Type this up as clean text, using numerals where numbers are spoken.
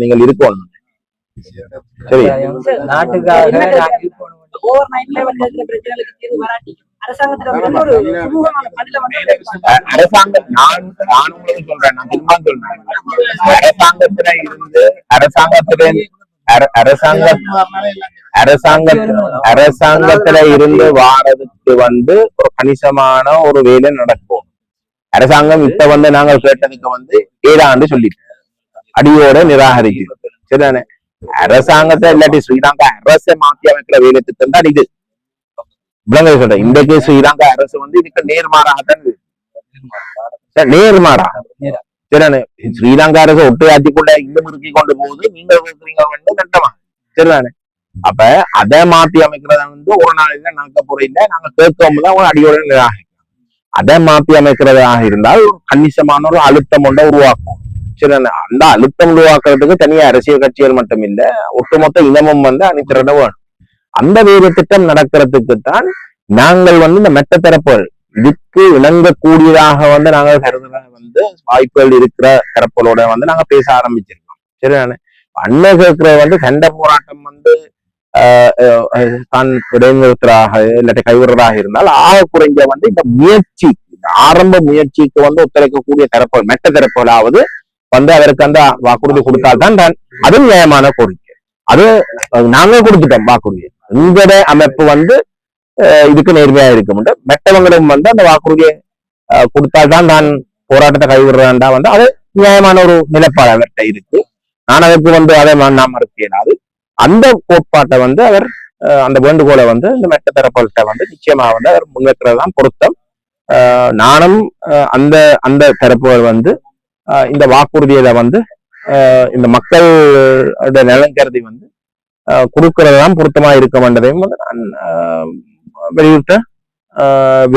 நீங்கள் இருக்கணும். சரி, அரசாங்கம் அரசாங்கத்துல இருந்து வாரதுக்கு ஒரு கணிசமான ஒரு வேலை நடக்கும். அரசாங்கம் இப்ப நாங்கள் கேட்டதுக்கு ஏழாண்டு சொல்லிட்டு அடியோட நிராகரிக்கிறது. சரிதானே? அரசாங்கத்தை இல்லாட்டி ஸ்ரீலங்கா அரசை மாற்றி அமைக்கிற வேலை திட்டம் தான் இது. சொல்றேன், இன்றைக்கு ஸ்ரீலங்கா அரசு இதுக்கு நேர்மாறாகத்தான் நேர்மாறா. சரிதானே? ஸ்ரீலங்கா அரசு ஒட்டையாட்சிக்குள்ள இன்னும் முறுக்கி கொண்டு போகுது. நீங்க கட்டமா. சரிதானே? அப்ப அதை மாற்றி அமைக்கிறத ஒரு நாளையில நாங்க புறையில நாங்க கேட்கும் தான் அடியோட நிராகரிக்கிறோம். அதை மாற்றி அமைக்கிறதாக இருந்தால் ஒரு கணிசமான ஒரு அழுத்தம் ஒன்றை உருவாக்கும். சரிதானே? அந்த அழுத்தம் உருவாக்குறதுக்கு தனியா அரசியல் கட்சிகள் மட்டும் இல்ல, ஒட்டுமொத்த இனமும் அணிதிரட வேணும். அந்த வேறு திட்டம் நடக்கிறதுக்கு தான் நாங்கள் இந்த மெட்ட தரப்புகள் இதுக்கு இணங்கக்கூடியதாக நாங்கள் கருதுற வாய்ப்புகள் இருக்கிற தரப்புகளோட நாங்க பேச ஆரம்பிச்சிருக்கோம். சரிதானே? அண்ண கேட்கிற சண்டை போராட்டம் தான் இடைநிறுத்தராக இல்லாட்டி கைவிடுறதாக இருந்தால் ஆக குறைஞ்ச இந்த முயற்சி, ஆரம்ப முயற்சிக்கு ஒத்துழைக்கக்கூடிய தரப்புகள் மெட்ட தரப்புகளாவது அதற்கு அந்த வாக்குறுதி கொடுத்தால்தான் அது நியாயமான கோரிக்கை. அது நாங்க கொடுத்துட்டோம் வாக்குறுதியை. உங்களோட அமைப்பு இதுக்கு நேர்மையா இருக்க முடியும். மெட்டவங்களும் அந்த வாக்குறுதியை கொடுத்தால்தான் நான் போராட்டத்தை கைவிடுறேன்டா அது நியாயமான ஒரு நிலைப்பாடு அவர்கிட்ட இருக்கு. நான் அதற்கு அதை நான் மறுக்க இயலாது. அந்த கோட்பாட்டை அவர் அந்த வேண்டுகோளை இந்த மெட்ட தரப்புகள்கிட்ட நிச்சயமா அவர் முன்வைக்கிறதுதான் பொருத்தம். நானும் அந்த அந்த தரப்புகள் இந்த வாக்குறுதியில இந்த மக்களோட நலன் கருதி கொடுக்கறதுதான் பொருத்தமா இருக்க வேண்டதையும் நான் வலியுறுத்த